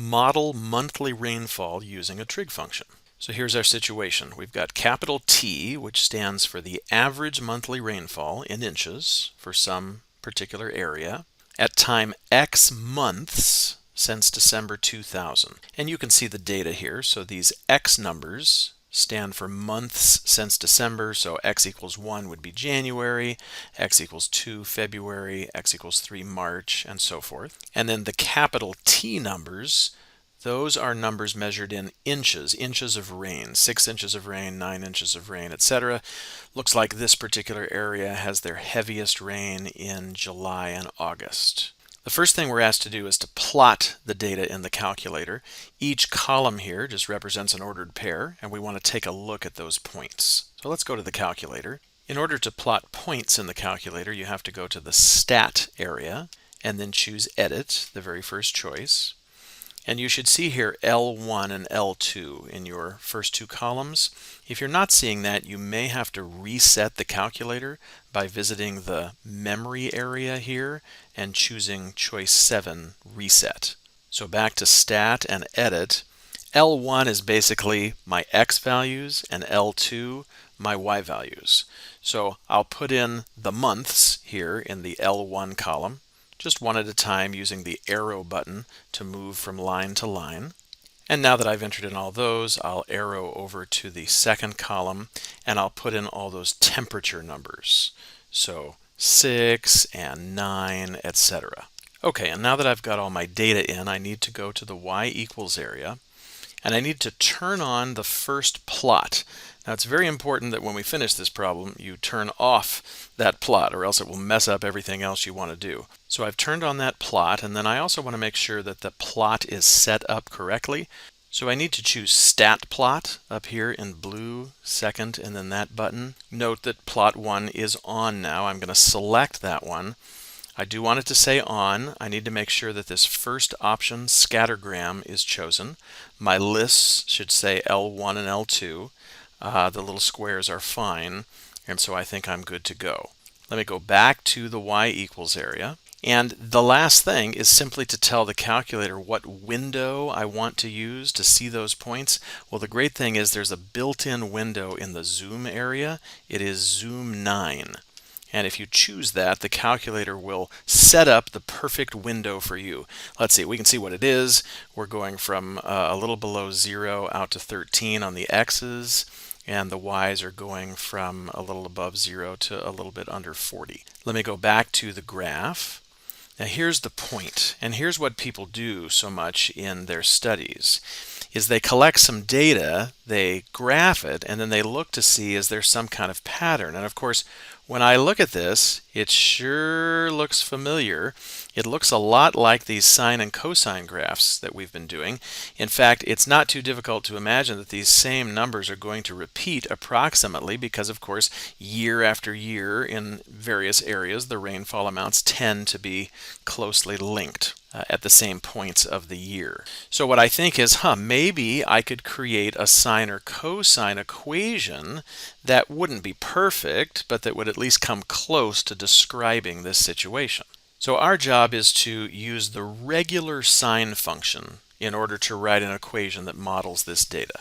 Model monthly rainfall using a trig function. So here's our situation. We've got capital T, which stands for the average monthly rainfall in inches for some particular area at time X months since December 2000. And you can see the data here. So these X numbers stand for months since December, so X equals 1 would be January, X equals 2 February, X equals 3 March, and so forth. And then the capital T numbers, those are numbers measured in inches, inches of rain, 6 inches of rain, 9 inches of rain, etc. Looks like this particular area has their heaviest rain in July and August. The first thing we're asked to do is to plot the data in the calculator. Each column here just represents an ordered pair, and we want to take a look at those points. So let's go to the calculator. In order to plot points in the calculator, you have to go to the Stat area and then choose Edit, the very first choice. And you should see here L1 and L2 in your first two columns. If you're not seeing that, you may have to reset the calculator by visiting the memory area here and choosing choice 7, Reset. So back to Stat and Edit. L1 is basically my X values and L2 my Y values. So I'll put in the months here in the L1 column, just one at a time using the arrow button to move from line to line. And now that I've entered in all those, I'll arrow over to the second column and I'll put in all those temperature numbers. So 6 and 9, etc. Okay, and now that I've got all my data in, I need to go to the Y equals area and I need to turn on the first plot. Now it's very important that when we finish this problem, you turn off that plot or else it will mess up everything else you want to do. So I've turned on that plot, and then I also want to make sure that the plot is set up correctly. So I need to choose Stat Plot up here in blue, second, and then that button. Note that plot 1 is on now. I'm going to select that one. I do want it to say on. I need to make sure that this first option, scattergram, is chosen. My lists should say L1 and L2. The little squares are fine, and so I think I'm good to go. Let me go back to the Y equals area. And the last thing is simply to tell the calculator what window I want to use to see those points. Well, the great thing is there's a built-in window in the zoom area. It is zoom 9. And if you choose that, the calculator will set up the perfect window for you. Let's see, we can see what it is. We're going from a little below 0 out to 13 on the X's, and the Y's are going from a little above 0 to a little bit under 40. Let me go back to the graph. Now here's the point, and here's what people do so much in their studies, is they collect some data, they graph it, and then they look to see is there some kind of pattern. And of course, when I look at this, it sure looks familiar. It looks a lot like these sine and cosine graphs that we've been doing. In fact, it's not too difficult to imagine that these same numbers are going to repeat approximately because, of course, year after year in various areas, the rainfall amounts tend to be closely linked at the same points of the year. So what I think is, maybe I could create a sine or cosine equation that wouldn't be perfect, but that would at least come close to describing this situation. So our job is to use the regular sine function in order to write an equation that models this data.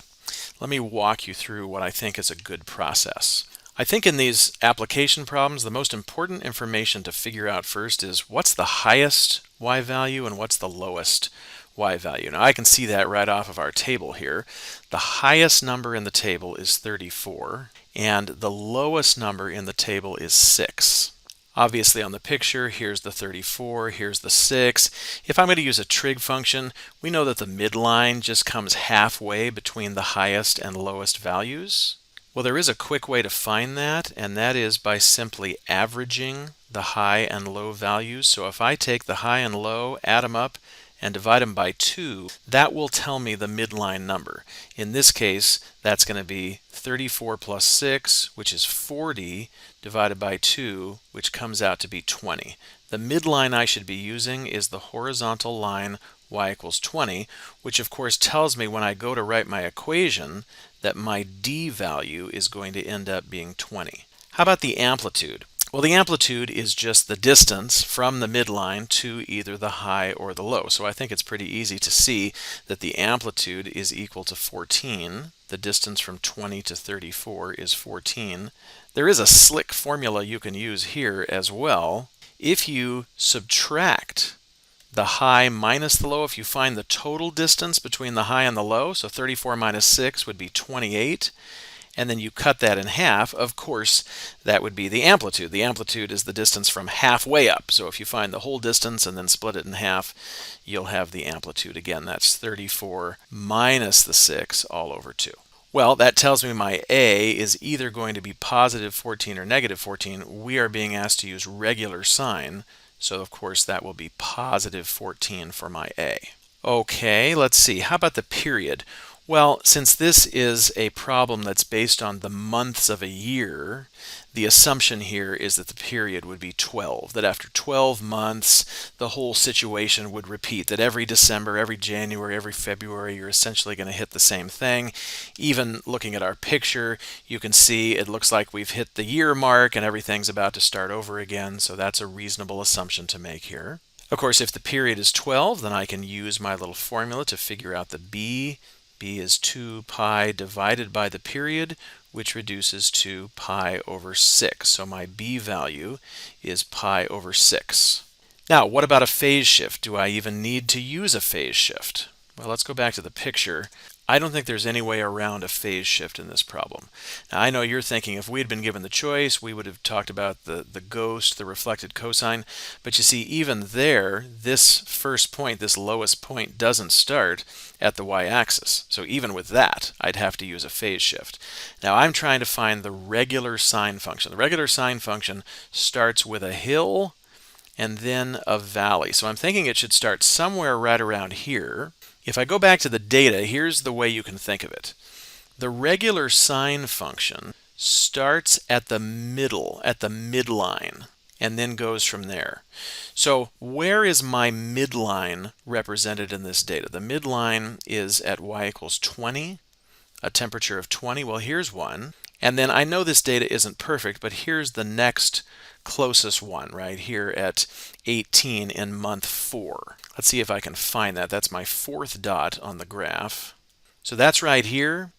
Let me walk you through what I think is a good process. I think in these application problems, the most important information to figure out first is what's the highest y value and what's the lowest y value. Now I can see that right off of our table here. The highest number in the table is 34, and the lowest number in the table is 6. Obviously on the picture, here's the 34, here's the 6. If I'm going to use a trig function, we know that the midline just comes halfway between the highest and lowest values. Well, there is a quick way to find that, and that is by simply averaging the high and low values. So if I take the high and low, add them up, and divide them by 2, that will tell me the midline number. In this case, that's going to be 34 plus 6, which is 40, divided by 2, which comes out to be 20. The midline I should be using is the horizontal line y equals 20, which of course tells me when I go to write my equation that my d value is going to end up being 20. How about the amplitude? Well, the amplitude is just the distance from the midline to either the high or the low. So I think it's pretty easy to see that the amplitude is equal to 14. The distance from 20 to 34 is 14. There is a slick formula you can use here as well. If you subtract the high minus the low, if you find the total distance between the high and the low, so 34 minus 6 would be 28, and then you cut that in half, of course, that would be the amplitude. The amplitude is the distance from halfway up. So if you find the whole distance and then split it in half, you'll have the amplitude. Again, that's 34 minus the 6 all over 2. Well, that tells me my A is either going to be positive 14 or negative 14. We are being asked to use regular sign, so of course that will be positive 14 for my A. Okay, let's see. How about the period? Well, since this is a problem that's based on the months of a year, the assumption here is that the period would be 12, that after 12 months, the whole situation would repeat, that every December, every January, every February, you're essentially going to hit the same thing. Even looking at our picture, you can see it looks like we've hit the year mark and everything's about to start over again, so that's a reasonable assumption to make here. Of course, if the period is 12, then I can use my little formula to figure out the B. B is 2 pi divided by the period, which reduces to pi over 6. So my B value is pi over 6. Now, what about a phase shift? Do I even need to use a phase shift? Well, let's go back to the picture. I don't think there's any way around a phase shift in this problem. Now, I know you're thinking if we had been given the choice, we would have talked about the ghost, the reflected cosine. But you see, even there, this first point, this lowest point, doesn't start at the y-axis. So even with that, I'd have to use a phase shift. Now, I'm trying to find the regular sine function. The regular sine function starts with a hill and then a valley. So I'm thinking it should start somewhere right around here. If I go back to the data, here's the way you can think of it. The regular sine function starts at the middle, at the midline, and then goes from there. So where is my midline represented in this data? The midline is at y equals 20, a temperature of 20. Well, here's one. And then I know this data isn't perfect, but here's the next closest one right here at 18 in month 4. Let's see if I can find that. That's my 4th dot on the graph. So that's right here.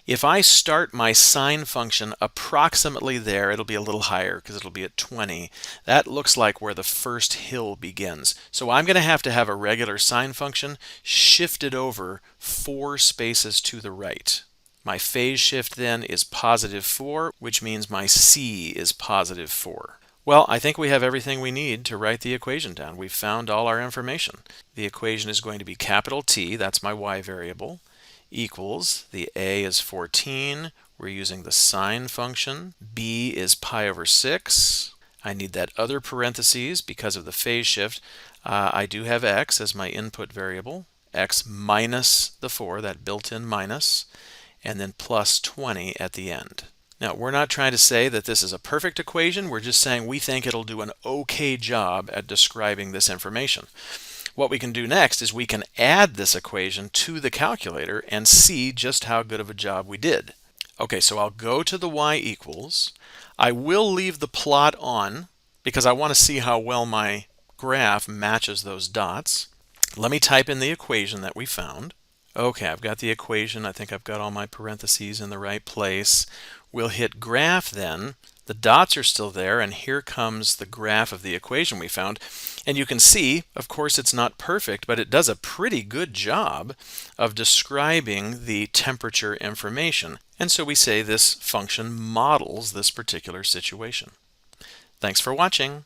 If I start my sine function approximately there, it'll be a little higher because it'll be at 20. That looks like where the first hill begins. So I'm going to have a regular sine function shifted over 4 spaces to the right. My phase shift then is positive 4, which means my C is positive 4. Well, I think we have everything we need to write the equation down. We've found all our information. The equation is going to be capital T, that's my y variable, equals, the A is 14, we're using the sine function, B is pi over 6. I need that other parentheses because of the phase shift. I do have x as my input variable, x minus the 4, that built-in minus, and then plus 20 at the end. Now, we're not trying to say that this is a perfect equation. We're just saying we think it'll do an okay job at describing this information. What we can do next is we can add this equation to the calculator and see just how good of a job we did. Okay, so I'll go to the y equals. I will leave the plot on because I want to see how well my graph matches those dots. Let me type in the equation that we found. Okay, I've got the equation. I think I've got all my parentheses in the right place. We'll hit graph then. The dots are still there, and here comes the graph of the equation we found. And you can see, of course, it's not perfect, but it does a pretty good job of describing the temperature information. And so we say this function models this particular situation. Thanks for watching.